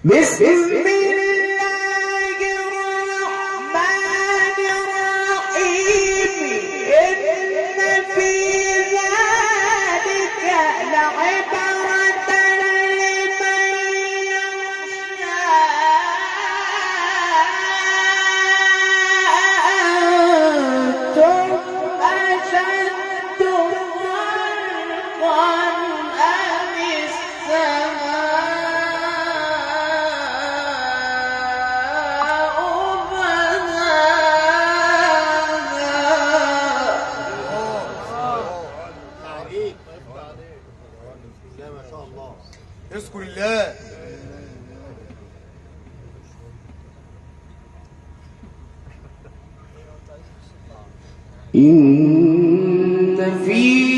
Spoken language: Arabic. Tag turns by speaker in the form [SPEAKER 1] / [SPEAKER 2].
[SPEAKER 1] بسم الله الرحمن الرحيم إن في ذلك لعبرة لمن يخشى أنتم أشد خلقا أم السماء بناها
[SPEAKER 2] اذكر الله.
[SPEAKER 1] إن في